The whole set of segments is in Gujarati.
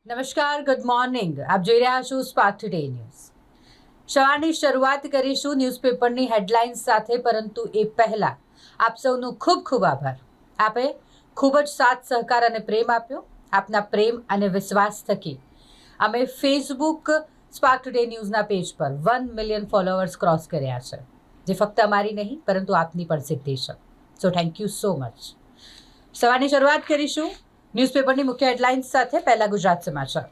નમસ્કાર, ગુડ મોર્નિંગ. આપ જોઈ રહ્યા છો સ્પાર્ક ટુડે ન્યૂઝ. સવારની શરૂઆત કરીશું ન્યૂઝપેપરની હેડલાઇન્સ સાથે, પરંતુ એ પહેલા આપ સૌનો ખૂબ ખૂબ આભાર. આપે ખૂબ જ સાથ સહકાર અને પ્રેમ આપ્યો. આપના પ્રેમ અને વિશ્વાસ થકી અમે ફેસબુક સ્પાર્ક ટુડે ન્યૂઝના પેજ પર 1 મિલિયન ફોલોઅર્સ ક્રોસ કર્યા છે, જે ફક્ત અમારી નહીં પરંતુ આપની પણ સિદ્ધિ છે. So thank you so much. સવારની શરૂઆત કરીશું ન્યૂઝપેપરની મુખ્ય હેડલાઇન્સ સાથે. પહેલા ગુજરાત સમાચાર.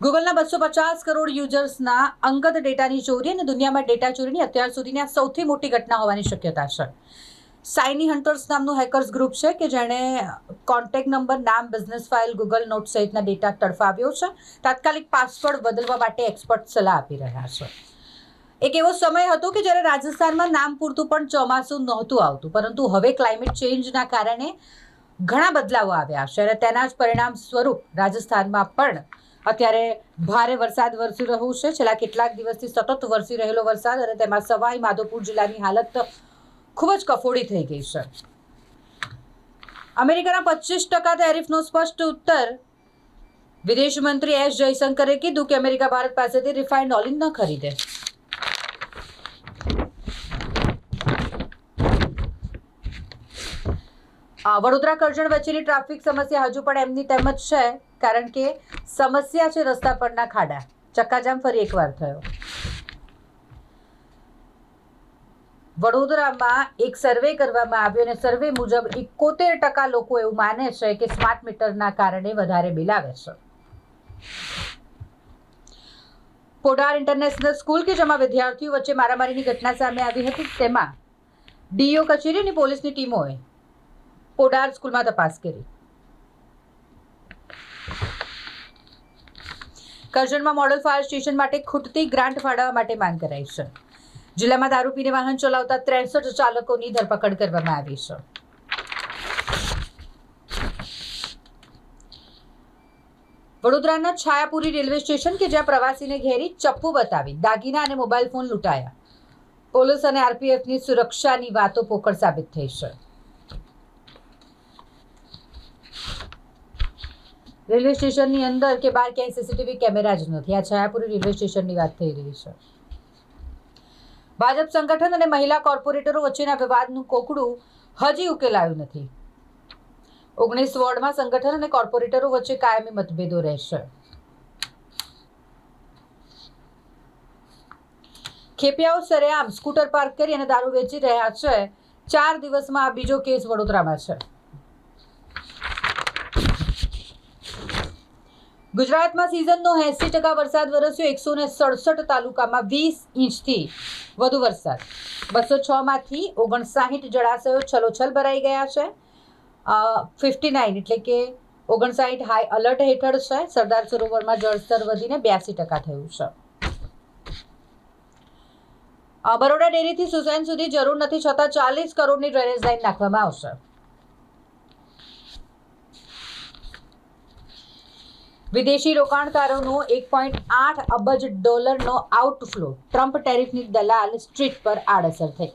ગૂગલના 250 કરોડ યુઝર્સના અંગત ડેટાની ચોરી અને દુનિયામાં ડેટા ચોરીની અત્યાર સુધીની આ સૌથી મોટી ઘટના હોવાની શક્યતા છે. સાઇની હન્ટર્સ નામનું હેકર્સ ગ્રુપ છે કે જેણે કોન્ટેક્ટ નંબર, નામ, બિઝનેસ ફાઇલ, ગૂગલ નોટ સહિતના ડેટા તડફાવ્યો છે. તાત્કાલિક પાસવર્ડ બદલવા માટે એક્સપર્ટ સલાહ આપી રહ્યા છે. એક એવો સમય હતો કે જ્યારે રાજસ્થાનમાં નામ પૂરતું પણ ચોમાસું નહોતું આવતું, પરંતુ હવે ક્લાઇમેટ ચેન્જના કારણે ઘણા બદલાવો આવ્યા છે અને તેના જ પરિણામ સ્વરૂપ રાજસ્થાનમાં પણ અત્યારે ભારે વરસાદ વરસી રહ્યો છે. છેલ્લા કેટલાક દિવસથી સતત વરસી રહેલો વરસાદ અને તેમાં સવાઈ માધોપુર જિલ્લાની હાલત ખૂબ જ કફોડી થઈ ગઈ છે. અમેરિકાના 25% ટેરિફનો સ્પષ્ટ ઉત્તર. વિદેશ મંત્રી એસ જયશંકરે કીધું કે અમેરિકા ભારત પાસેથી રિફાઇન્ડ ઓઇલ ન ખરીદે. વડોદરા કરજણ વચ્ચેની ટ્રાફિક સમસ્યા હજુ પણ એમની તેમ જ છે, કારણ કે સમસ્યા છે રસ્તા પરના ખાડા. ચક્કાજામ ફરી એકવાર થયો. વડોદરામાં એક સર્વે કરવામાં આવ્યો અને સર્વે મુજબ 71% લોકો એવું માને છે કે સ્માર્ટ મીટરના કારણે વધારે બિલ આવે છે. પોડાર ઇન્ટરનેશનલ સ્કૂલ કે જેમાં વિદ્યાર્થીઓ વચ્ચે મારામારીની ઘટના સામે આવી હતી, તેમાં ડીઓ કચેરી અને પોલીસની ટીમોએ પોડાર સ્કૂલમાં તપાસ કરી. કરજણમાં મોડલ ફાયર સ્ટેશન માટે ખૂટતી ગ્રાન્ટ ફાળવવા માટે માંગ કરાઈ છે. જિલ્લામાં દારૂ પીને વાહન ચલાવતા 63 ચાલકોની ધરપકડ કરવામાં આવી છે. વડોદરાના છાયાપુરી રેલવે સ્ટેશન કે જ્યાં પ્રવાસીને ઘેરી ચપ્પુ બતાવી દાગીના અને મોબાઈલ ફોન લૂંટાયા. પોલીસ અને આરપીએફની સુરક્ષાની વાતો પોકળ સાબિત થઈ છે. રેલવે સ્ટેશનની અંદર કે બહાર ક્યાંય સીસીટીવી કેમેરા જ નથી. આ છાયાપુરી રેલવે સ્ટેશનની વાત થઈ રહી છે. ભાજપ સંગઠન અને મહિલા કોર્પોરેટરો વચ્ચેના વિવાદનું કોકડું હજી ઉકેલાયું નથી. 19 વોર્ડમાં સંગઠન અને કોર્પોરેટરો વચ્ચે કાયમી મતભેદો રહેશે. ખેપિયાઓ સરેઆમ સ્કૂટર પાર્ક કરી અને દારૂ વેચી રહ્યા છે. 4 દિવસમાં આ બીજો કેસ વડોદરામાં છે. ગુજરાતમાં સિઝનનો 80% વરસાદ વરસ્યો. 167 તાલુકામાં 20 ઇંચથી વધુ વરસાદ. 206 માંથી 59 જળાશયો છલોછલ ભરાઈ ગયા છે. 59 એટલે કે 59 હાઈ એલર્ટ હેઠળ છે. સરદાર સરોવરમાં જળસ્તર વધીને 82% થયું છે. બરોડા ડેરીથી સુસેન સુધી જરૂર નથી છતાં 40 કરોડની ડ્રેનેજ લાઈન નાખવામાં આવશે. વિદેશી રોકાણકારોનો $1.8 અબજ આઉટફ્લો. ટ્રમ્પ ટેરિફની દલાલ સ્ટ્રીટ પર આડઅસર થઈ.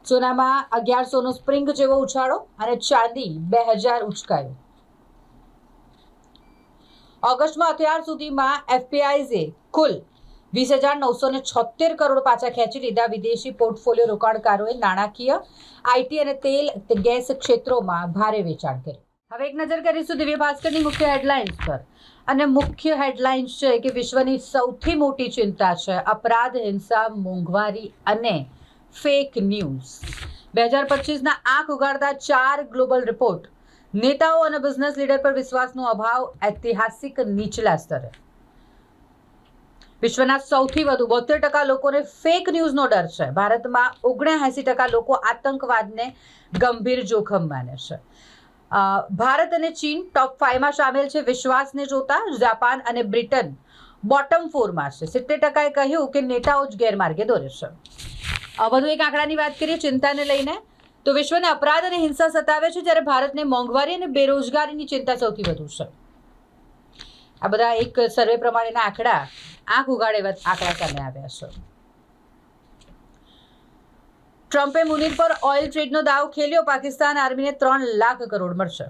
સોનામાં 1100નો સ્પ્રિંગ જેવો ઉછાળો અને ચાંદી 2000 ઉચકાયો. ઓગસ્ટમાં અત્યાર સુધીમાં એફપીઆઈએ કુલ 20,976 કરોડ પાછા ખેંચી લીધા. વિદેશી પોર્ટફોલિયો રોકાણકારોએ નાણાકીય, આઈટી અને તેલ ગેસ ક્ષેત્રોમાં ભારે વેચાણ કર્યું. હવે એક નજર કરીશું દિવ્ય ભાસ્કરની મુખ્ય હેડલાઇન્સ પર. અને મુખ્ય હેડલાઇન્સ છે કે વિશ્વની સૌથી મોટી ચિંતા છે અપરાધ, હિંસા, મોંઘવારી અને ફેક ન્યૂઝ. 2025ના આંખ ઉગાડતા 4 ગ્લોબલ રિપોર્ટ. નેતાઓ અને બિઝનેસ લીડર પર વિશ્વાસનો અભાવ ઐતિહાસિક નીચલા સ્તરે. વિશ્વના સૌથી વધુ 72% લોકોને ફેક ન્યૂઝનો ડર છે. ભારતમાં 79% લોકો આતંકવાદને ગંભીર જોખમ માને છે. ભારત અને ચીન ટોપ 5માં સામેલ છે. વિશ્વાસને જોતા જાપાન અને બ્રિટન બોટમ 4માં છે. 70%એ કહ્યું કે નેતાઓ જ ગેરમાર્ગે દોરે છે. વધુ એક આંકડાની વાત કરીએ ચિંતાને લઈને, તો વિશ્વને અપરાધ અને હિંસા સતાવે છે, જ્યારે ભારતને મોંઘવારી અને બેરોજગારીની ચિંતા સૌથી વધુ છે. આ બધા એક સર્વે પ્રમાણેના આંકડા, આંખ ઉગાડે એવા આંકડા સામે આવ્યા છે. ટ્રમ્પે મુનીર પર ઓઇલ ટ્રેડનો દાવ ખેલ્યો. પાકિસ્તાન આર્મીને 3 લાખ કરોડ મળશે.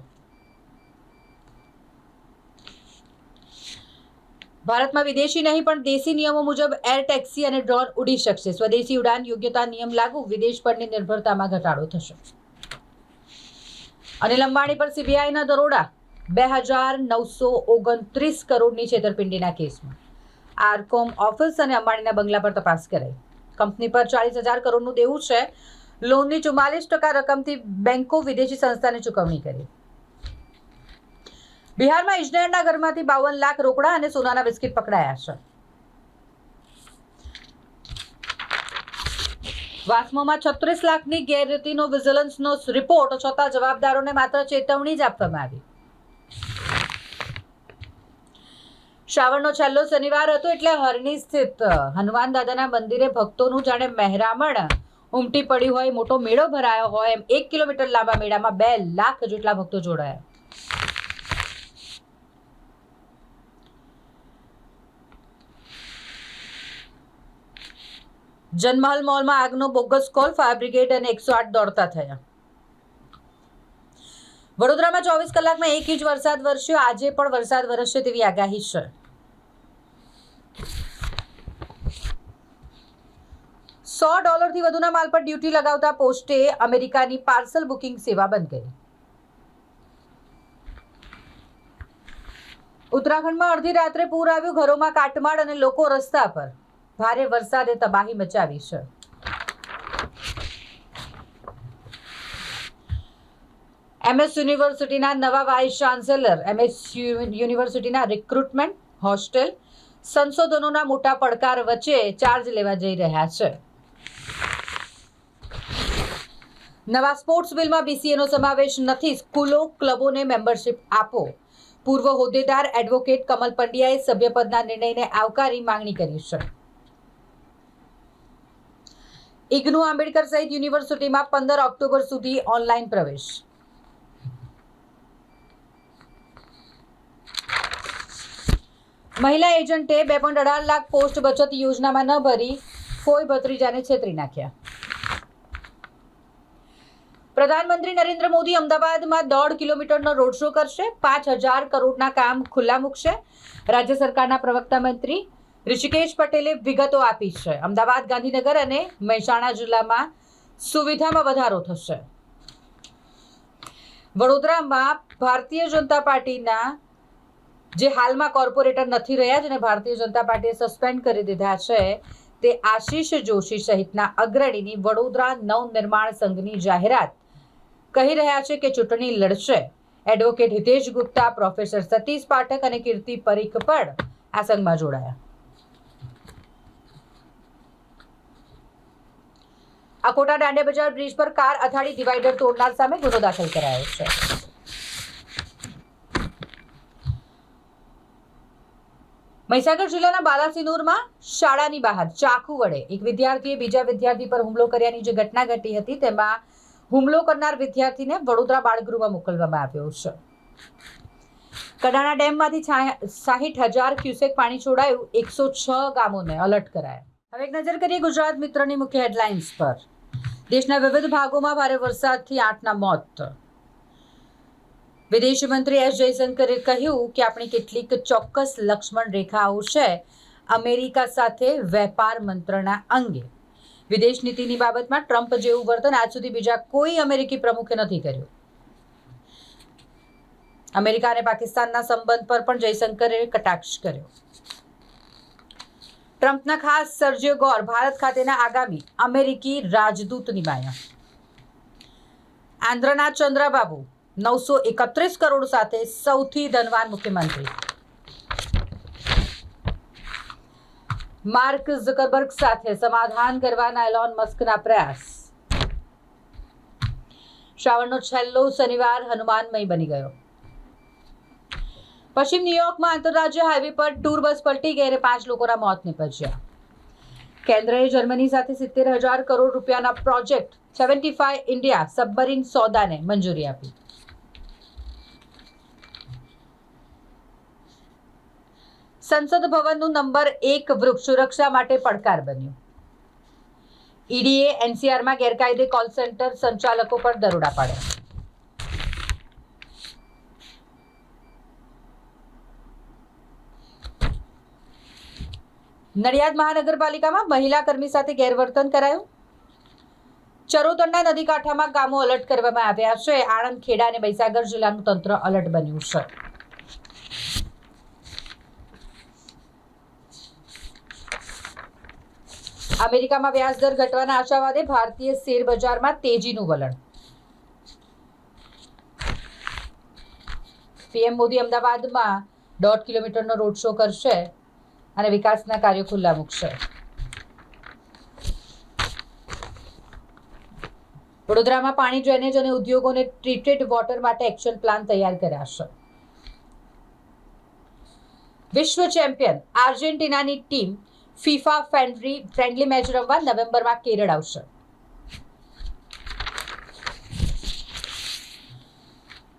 ભારતમાં વિદેશી નહીં પણ દેશી નિયમો મુજબ એર ટેક્સી અને ડ્રોન ઉડી શકશે. સ્વદેશી ઉડાન યોગ્યતા નિયમ લાગુ, વિદેશ પરની નિર્ભરતામાં ઘટાડો થશે. અનિલ અંબાણી પર સીબીઆઈના દરોડા, 2,929 કરોડની છેતરપિંડીના કેસમાં આરકોમ ઓફિસ અને અંબાણીના બંગલા પર તપાસ કરાઈ. કંપની પર 40,000 કરોડનું દેવું છે. લોનની 44% રકમથી બેંકો વિદેશી સંસ્થાને ચૂકવણી કરી. બિહારમાં ઇજનેરના ઘરમાંથી 52 લાખ રોકડા અને સોનાના બિસ્કિટ પકડાયા છે. વાસ્મોમાં 36 લાખની ગેરરીતિનો વિજિલન્સનો રિપોર્ટ છતાં જવાબદારોને માત્ર ચેતવણી જ આપવામાં આવી. શ્રાવણનો છેલ્લો શનિવાર હતો એટલે હરણી સ્થિત હનુમાન દાદાના મંદિરે ભક્તોનું જાણે મહેરામણ ઉમટી પડ્યું હોય, મોટો મેળો ભરાયો હોય એમ 1 કિલોમીટર લાંબા મેળામાં 2 લાખ જેટલા ભક્તો જોડાયા. જનમહલ મોલમાં આગનો બોગસ કોલ, ફાયર બ્રિગેડ અને 108 દોડતા થયા. વડોદરામાં 24 કલાકમાં 1 ઇંચ વરસાદ વરસ્યો. આજે પણ વરસાદ વરસશે તેવી આગાહી છે. $100 વધુના માલ પર ડ્યુટી લગાવતા પોસ્ટે અમેરિકાની પાર્સલ બુકિંગ સેવા બંધ કરી. ઉત્તરાખંડમાં અડધી રાત્રે પૂર આવ્યું, ઘરોમાં કાટમાળ અને લોકો રસ્તા પર. ભારે વરસાદે તબાહી મચાવી છે. MS યુનિવર્સિટીના નવા વાઇસ ચાન્સેલર. MS યુનિવર્સિટીના રિક્રુટમેન્ટ, હોસ્ટેલ, સંશોધનોના મોટા પડકાર વચ્ચે ચાર્જ લેવા જઈ રહ્યા છે. નવા સ્પોર્ટ્સ બિલમાં BCA નો સમાવેશ નથી. સ્કૂલો, ક્લબોને મેમ્બરશિપ આપો. પૂર્વ હોદ્દેદાર એડવોકેટ કમલ પંડ્યાએ સભ્યપદના નિર્ણયને આવકારી માંગણી કરી છે. ઇગ્નુ આંબેડકર સહિત યુનિવર્સિટીમાં 15 ઓક્ટોબર સુધી ઓનલાઈન પ્રવેશ. મહિલા એજન્ટે 2.18 લાખ પોસ્ટ બચત યોજનામાં ન ભરી ફોઈ ભત્રીજાને છેતરી નાખ્યા. પ્રધાનમંત્રી નરેન્દ્ર મોદી અમદાવાદમાં 1.5 કિલોમીટરનો રોડ શો કરશે. 5,000 કરોડના કામ ખુલ્લા મૂકશે. રાજ્ય સરકારના પ્રવક્તા મંત્રી ઋષિકેશ પટેલે વિગતો આપી છે. અમદાવાદ, ગાંધીનગર અને મહેસાણા જિલ્લામાં સુવિધામાં વધારો થશે. વડોદરામાં ભારતીય જનતા પાર્ટીના જે હાલમાં કોર્પોરેટર નથી રહ્યા, જેને ભારતીય જનતા પાર્ટીએ સસ્પેન્ડ કરી દીધા છે, તે આશીષ જોશી સહિતના અગ્રણીની વડોદરા નવનિર્માણ સંઘની જાહેરાત કહી રહ્યા છે કે ચૂંટણી લડશે. એડવોકેટ હિતેશ ગુપ્તા, પ્રોફેસર સતીશ પાઠક અને કીર્તિ પરીખ પણ આ સંઘમાં જોડાયા. અકોટા દાંડિયા બજાર બ્રિજ પર કાર અથાડી ડિવાઈડર તોડનાર સામે ગુનો દાખલ કરાયો છે. મહીસાગર જિલ્લાના બાલાસિનોરમાં શાળાની બહાર ચાકુ વડે એક વિદ્યાર્થીએ બીજા વિદ્યાર્થી પર હુમલો કર્યાની જે ઘટના ઘટી હતી, તેમાં હુમલો કરનાર વિદ્યાર્થીને વડોદરા બાળગૃહમાં મોકલવામાં આવ્યો છે. કડાણા ડેમમાંથી 60,000 ક્યુસેક પાણી છોડાયું. 106 ગામોને એલર્ટ કરાયા. હવે એક નજર કરીએ ગુજરાત મિત્રની મુખ્ય હેડલાઇન્સ પર. દેશના વિવિધ ભાગોમાં ભારે વરસાદથી 8ના મોત. વિદેશ મંત્રી S જયશંકરે કહ્યું કે આપણી કેટલીક ચોક્કસ લક્ષ્મણ રેખાઓ છે અમેરિકા સાથે વેપાર મંત્રણા અંગે. વિદેશ નીતિની બાબતમાં ટ્રમ્પ જેવું વર્તન આજ સુધી બીજા કોઈ અમેરિકી પ્રમુખે નથી કર્યું. અમેરિકા અને પાકિસ્તાનના સંબંધ પર પણ જયશંકરે કટાક્ષ કર્યો. ટ્રમ્પના ખાસ સર્જિયો ગોર ભારત ખાતેના આગામી અમેરિકી રાજદૂત નિમાયા. આંધ્રના ચંદ્રબાબુ 931 કરોડ સાથે સૌથી ધનવાન મુખ્યમંત્રી. માર્ક ઝુકરબર્ગ સાથે સમાધાન કરવાના એલોન મસ્કના પ્રયાસ. શ્રાવણનો છેલ્લો શનિવાર હનુમાનમય બની ગયો. પશ્ચિમ ન્યુયોર્કમાં આંતરરાજ્ય હાઈવે પર ટૂર બસ પલટી ગઈ અને 5 લોકોના મોત નીપજ્યા. કેન્દ્રએ જર્મની સાથે 70,000 કરોડ રૂપિયાના પ્રોજેક્ટ 75 ઇન્ડિયા સબમરીન સોદાને મંજૂરી આપી. સંસદ ભવનનું નંબર 1 વૃક્ષ સુરક્ષા માટે પડકાર બન્યું. ઈડીએ એનસીઆરમાં ગેરકાયદે કોલ સેન્ટર સંચાલકો પર દરોડા પાડ્યા. નડિયાદ મહાનગરપાલિકામાં મહિલા કર્મી સાથે ગેરવર્તન કરાયું. ચરોતરના નદી કાંઠામાં ગામો અલર્ટ કરવામાં આવ્યા છે. આણંદ, ખેડા અને મહીસાગર જિલ્લાનું તંત્ર અલર્ટ બન્યું છે. અમેરિકામાં વ્યાજદર ઘટવાના આશાવાદે ભારતીય શેર બજારમાં તેજીનું વલણ. પીએમ મોદી અમદાવાદમાં 1.5 કિલોમીટરનો રોડ શો કરશે અને વિકાસના કાર્યો ખુલ્લા મૂકશે. વડોદરામાં પાણી, ડ્રેનેજ અને ઉદ્યોગોને ટ્રીટેડ વોટર માટે એક્શન પ્લાન તૈયાર કરાશે. વિશ્વ ચેમ્પિયન આર્જેન્ટિનાની ટીમ ફીફા ફ્રેન્ડલી મેચ રમવા નવેમ્બરમાં કેરળ આવશે.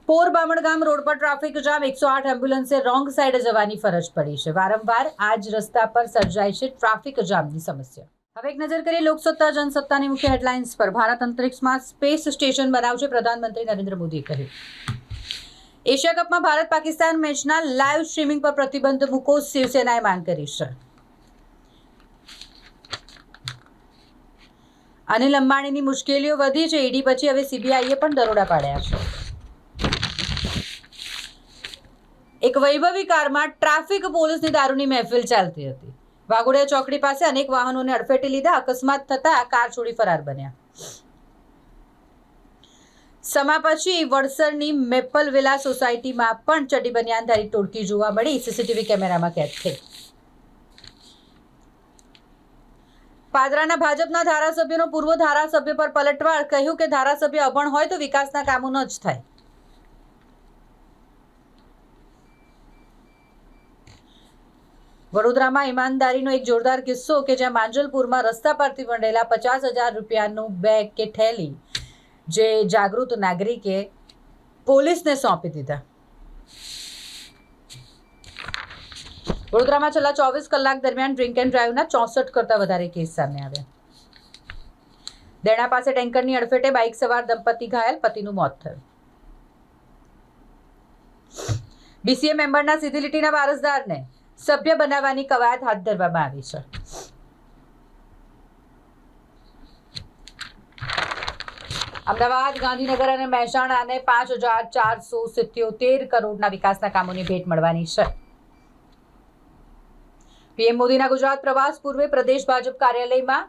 પોર બામણગામ રોડ પર ટ્રાફિક જામ. 108 એમ્બ્યુલન્સે રોંગ સાઈડે જવાની ફરજ પડી છે. વારંવાર આ જ રસ્તા પર સર્જાય છે ટ્રાફિક જામની સમસ્યા. હવે એક નજર કરીએ લોકસત્તા જનસત્તાની મુખ્ય હેડલાઇન્સ પર. ભારત અંતરિક્ષમાં સ્પેસ સ્ટેશન બનાવશે, પ્રધાનમંત્રી નરેન્દ્ર મોદીએ કહ્યું. એશિયા કપમાં ભારત પાકિસ્તાન મેચના લાઈવ સ્ટ્રીમિંગ પર પ્રતિબંધ મૂકો, શિવસેનાએ માંગ કરી છે. અનિલ અંબાણીની મુશ્કેલીઓ વધી છે. ઈડી પછી હવે સીબીઆઈએ પણ દરોડા પાડ્યા છે. એક વૈભવી કારમાં ટ્રાફિક પોલીસની દારૂની મહેફિલ ચાલતી હતી. વાઘોડિયા ચોકડી પાસે અનેક વાહનોને અડફેટે લીધા. અકસ્માત થતા કાર છોડી ફરાર બન્યા. સમા પછી વડસરની મેપલ વિલા સોસાયટીમાં પણ ચડી બનિયાનધારી ટોળકી જોવા મળી. સીસીટીવી કેમેરામાં કેદ થઈ. પાદરાના ભાજપના ધારાસભ્યનો પૂર્વ ધારાસભ્ય પર પલટવાર. કહ્યું કે ધારાસભ્ય અભણ હોય તો વિકાસના કામો ન જ થાય. વડોદરામાં ઈમાનદારીનો એક જોરદાર કિસ્સો કે જ્યાં માંજલપુરમાં રસ્તા પરથી વંડેલા 50,000 રૂપિયાનું બેગ કે થેલી જે જાગૃત નાગરિકે પોલીસને સોંપી દીધા. વડોદરામાં છેલ્લા 24 કલાક દરમિયાન ડ્રિંક એન્ડ ડ્રાઈવના 64 કરતા વધારે કેસ સામે આવ્યા. દેણા પાસે ટેન્કરની અડફેટે બાઇક સવાર દંપતી ઘાયલ, પતિનું મોત થયું. ડીસીએ મેમ્બરના સીધી લીટીના વારસદારને સભ્ય બનાવવાની કવાયત હાથ ધરવામાં આવી છે. અમદાવાદ, ગાંધીનગર અને મહેસાણાને 5,477 કરોડના વિકાસના કામોની ભેટ મળવાની છે. પીએમ મોદીના ગુજરાત પ્રવાસ પૂર્વે પ્રદેશ ભાજપ કાર્યાલયમાં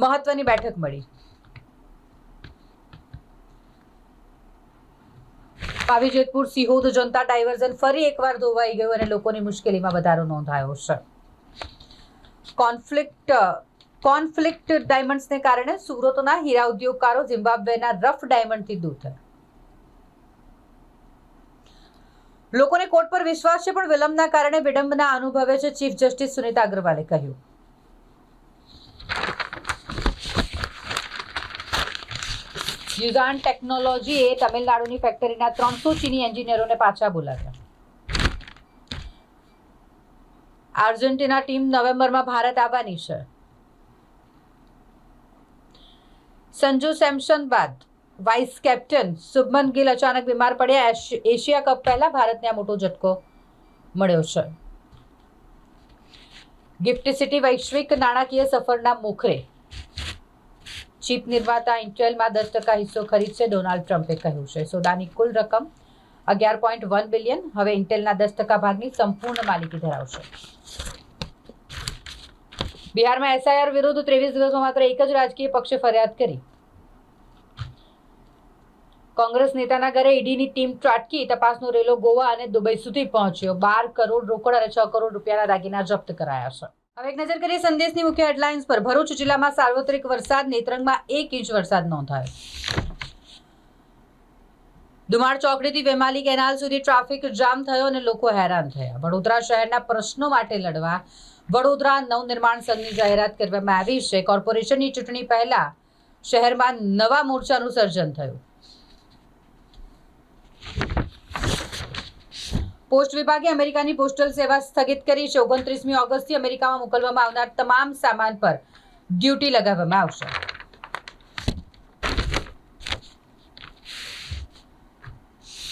મહત્વની બેઠક મળી. પાવીજેતપુર સિહોદ જનતા ડાયવર્ઝન ફરી એકવાર ધોવાઈ ગયું અને લોકોની મુશ્કેલીમાં વધારો નોંધાયો છે. કોન્ફ્લિક્ટ ડાયમંડ્સને કારણે સુરતના હીરા ઉદ્યોગકારો ઝિમ્બાબ્વેના રફ ડાયમંડથી દૂર થયા. લોકોને કોર્ટ પર વિશ્વાસ છે પણ વિલંબના કારણે વિડંબના અનુભવે છે, ચીફ જસ્ટિસ સુનિતા અગ્રવાલે કહ્યું. યુઝાન ટેકનોલોજીએ તમિલનાડુની ફેક્ટરીના 300 ચીની એન્જિનિયરોને પાછા બોલાવ્યા. આર્જેન્ટિના ટીમ નવેમ્બરમાં ભારત આવવાની છે. સંજુ સેમસન બાદ વાઇસ કેપ્ટન શુભમન ગિલ અચાનક બીમાર પડ્યા. એશિયા કપ પહેલા ભારતને આ મોટો ઝટકો મળ્યો છે. ગિફ્ટ સિટી વૈશ્વિક નાણાકીય સફરના મોખરે. ચીપ નિર્માતા ઇન્ટેલમાં 10% હિસ્સો ખરીદશે, ડોનાલ્ડ ટ્રમ્પે કહ્યું છે. સોદાની કુલ રકમ 11.1 બિલિયન. હવે ઇન્ટેલના 10% ભાગની સંપૂર્ણ માલિકી ધરાવશે. બિહારમાં એસઆઈઆર વિરુદ્ધ 23 દિવસમાં માત્ર એક જ રાજકીય પક્ષે ફરિયાદ કરી. કોંગ્રેસ નેતાના ઘરે ઈડીની ટીમ ત્રાટકી. તપાસનો રેલો ગોવા અને દુબઈ સુધી પહોંચ્યો. 12 કરોડ રોકડ અને 6 કરોડ રૂપિયાના દાગીના જપ્ત કરાયા છે. હવે એક નજર કરીએ સંદેશની મુખ્ય હેડલાઇન્સ પર. ભરૂચ જિલ્લામાં સાર્વત્રિક વરસાદ. નેત્રંગમાં 1 ઇંચ વરસાદ નોંધાયો. દુમાળ ચોકડીથી વેમાલી કેનાલ સુધી ટ્રાફિક જામ થયો અને લોકો હેરાન થયા. વડોદરા શહેરના પ્રશ્નો માટે લડવા વડોદરા નવનિર્માણ સંઘની જાહેરાત કરવામાં આવી છે. કોર્પોરેશનની ચૂંટણી પહેલા શહેરમાં નવા મોરચાનું સર્જન થયું. પોસ્ટ વિભાગે અમેરિકાની પોસ્ટલ સેવા સ્થગિત કરી છે. 29મી ઓગસ્ટથી અમેરિકામાં મોકલવામાં આવનાર તમામ સામાન પર ડ્યુટી લગાવવામાં આવશે.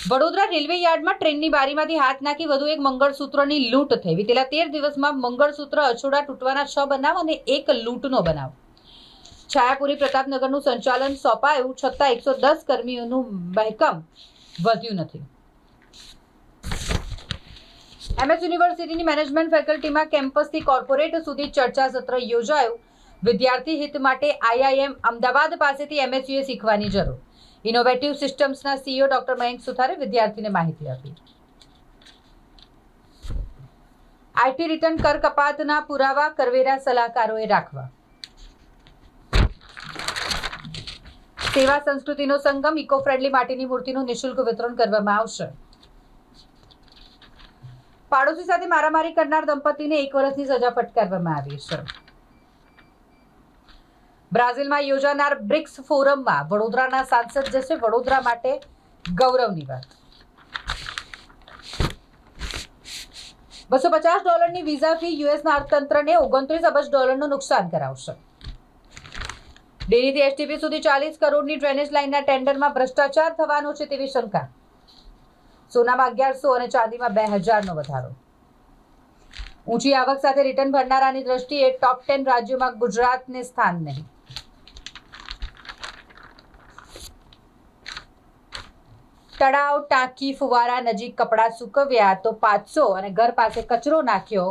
વડોદરા રેલવે યાર્ડમાં ટ્રેનની બારીમાંથી હાથ નાખી વધુ એક મંગળસૂત્રની લૂંટ થઈ. વિતેલા 13 દિવસમાં મંગળસૂત્ર અછોડા તૂટવાના 6 બનાવ અને એક લૂંટનો બનાવ. છાયાપુરી પ્રતાપનગરનું સંચાલન સોંપાયું છતાં 110 કર્મીઓનું મહેકમ વધ્યું નથી. MS યુનિવર્સિટીની મેનેજમેન્ટ ફેકલ્ટીમાં કેમ્પસથી કોર્પોરેટ સુધી ચર્ચા સત્ર યોજાયું. વિદ્યાર્થી હિત માટે IIM અમદાવાદ પાસેથી MSUએ શીખવાની જરૂર. ઇનોવેટિવ સિસ્ટમ્સના CEO ડોક્ટર મયંક સુથારે વિદ્યાર્થીને માહિતી આપી. IT રિટર્ન કર કપાતના પુરાવા કરવેરા સલાહકારોએ રાખવા. સેવા સંસ્કૃતિનો સંગમ ઇકો ફ્રેન્ડલી માટીની મૂર્તિનું નિઃશુલ્ક વિતરણ કરવામાં આવશે. પાડોશી સાથે મારામારી કરનાર દંપતીને 1 વર્ષની સજા ફટકારવામાં આવી છે. બ્રાઝિલમાં યોજાનાર બ્રિક્સ ફોરમમાં વડોદરાના સાંસદ જશે. વડોદરા માટે ગૌરવની વાત. $250 વિઝા ફી યુએસના અર્થતંત્રને $29 અબજ નુકસાન કરાવશે. ડેરીથી STP સુધી 40 કરોડની ડ્રેનેજ લાઇનના ટેન્ડરમાં ભ્રષ્ટાચાર થવાનો છે તેવી શંકા. સોનામાં 1100 અને ચાંદીમાં 2000નો વધારો. ઊંચી આવક સાથે રિટર્ન ભરનારાની દ્રષ્ટિએ ટોપ 10 રાજ્યોમાં ગુજરાતને સ્થાન નહીં. તળાવ, ટાંકી, ફુવારા નજીક કપડાં સૂકવ્યા તો 500 અને ઘર પાસે કચરો નાખ્યો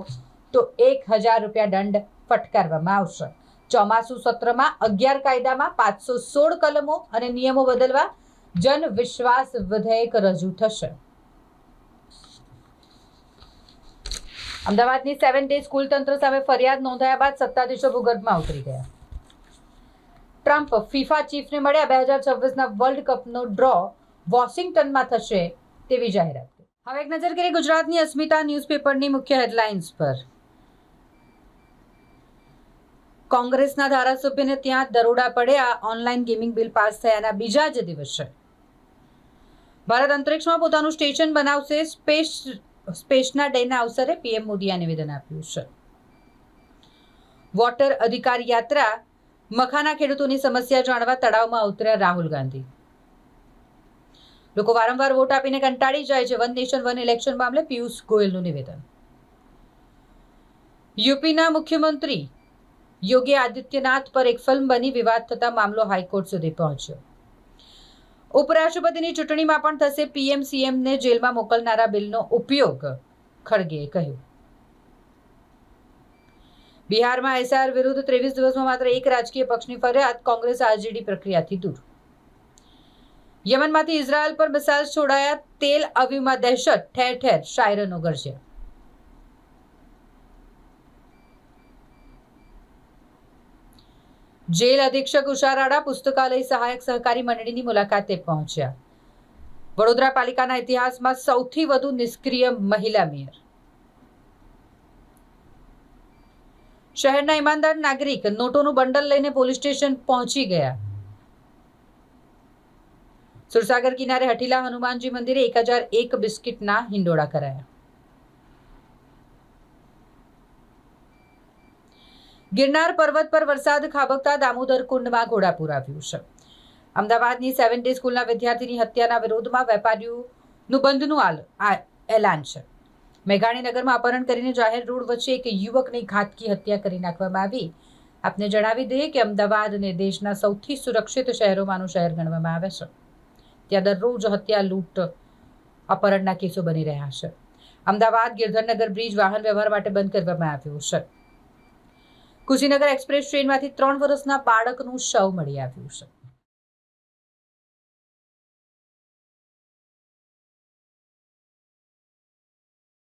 તો $1000 દંડ ફટકારવામાં આવશે. ચોમાસુ સત્રમાં 11 કાયદામાં 516 કલમો અને નિયમો બદલવા જન વિશ્વાસ વિધેયક રજૂ થશે. અમદાવાદની 7 ડે સ્કૂલ તંત્ર સામે ફરિયાદ નોંધાયા બાદ સત્તાધીશો ભૂગર્ભમાં ઉતરી ગયા. ટ્રમ્પ ફિફા ચીફને મળ્યા. 2026ના વર્લ્ડ કપનો ડ્રો વોશિંગ્ટનમાં થશે તેવી જાહેરાત. હવે એક નજર કરીએ ગુજરાતની અસ્મિતા ન્યૂઝપેપરની મુખ્ય હેડલાઇન્સ પર. કોંગ્રેસના ધારાસભ્યને ત્યાં દરોડા પડ્યા. ઓનલાઈન ગેમિંગ બિલ પાસ થયાના બીજા જ દિવસે ભારત અંતરિક્ષમાં પોતાનું સ્ટેશન બનાવશે. સ્પેસના ડેના અવસરે PM મોદીએ નિવેદન આપ્યું છે. વોટર અધિકાર યાત્રા. મખાના ખેડૂતોની સમસ્યા જાણવા તળાવમાં ઉતર્યા રાહુલ ગાંધી. લોકો વારંવાર વોટ આપીને કંટાળી જાય છે. વન નેશન વન ઇલેક્શન મામલે પિયુષ ગોયલનું નિવેદન. યુપીના મુખ્યમંત્રી યોગી આદિત્યનાથ પર એક ફિલ્મ બની વિવાદ થતા મામલો હાઈકોર્ટ સુધી પહોંચ્યો. ઉપરાષ્ટ્રપતિની ચૂંટણીમાં પણ થશે PM-CMને જેલમાં મોકલનારા બિલનો ઉપયોગ, ખડગેએ કહ્યું. બિહારમાં SIR વિરુદ્ધ 23 દિવસમાં માત્ર એક રાજકીય પક્ષની ફરિયાદ. કોંગ્રેસ RJD પ્રક્રિયાથી દૂર. યમનમાંથી ઇઝરાયલ પર મિસાઇલ છોડાયા. તેલ અવીવમાં દહેશત. ઠેર ઠેર શાયરનો ગરજ્યા. જેલ અધિક્ષક ઉષારાડા પુસ્તકાલય સહાયક સહકારી મંડળીની મુલાકાતે પહોંચ્યા. વડોદરા પાલિકાના ઇતિહાસમાં સૌથી વધુ નિષ્ક્રિય મહિલા મેયર. શહેરના ઈમાનદાર નાગરિક નોટોનું બંડલ લઈને પોલીસ સ્ટેશન પહોંચી ગયા. સુરસાગર કિનારે હઠીલા હનુમાનજી મંદિરે 1001 બિસ્કિટના હિંડોળા કરાયા. ગિરનાર પર્વત પર વરસાદ ખાબકતા દામોદર કુંડમાં ઘોડાપૂર આવ્યું છે. અમદાવાદની 7 ડે સ્કૂલના વિદ્યાર્થીની હત્યાના વિરોધમાં વેપારીઓનું બંધનું એલાન છે. મેઘાણીનગરમાં અપહરણ કરીને જાહેર રોડ વચ્ચે એક યુવકની ઘાતકી હત્યા કરી નાખવામાં આવી. આપને જણાવી દઈએ કે અમદાવાદને દેશના સૌથી સુરક્ષિત શહેરોમાંનું શહેર ગણવામાં આવે છે. ત્યાં દરરોજ હત્યા, લૂંટ, અપહરણના કેસો બની રહ્યા છે. અમદાવાદ ગિરધરનગર બ્રિજ વાહન વ્યવહાર માટે બંધ કરવામાં આવ્યો છે. કુશીનગર એક્સપ્રેસ ટ્રેનમાંથી 3 વર્ષના બાળકનું શવ મળી આવ્યું છે.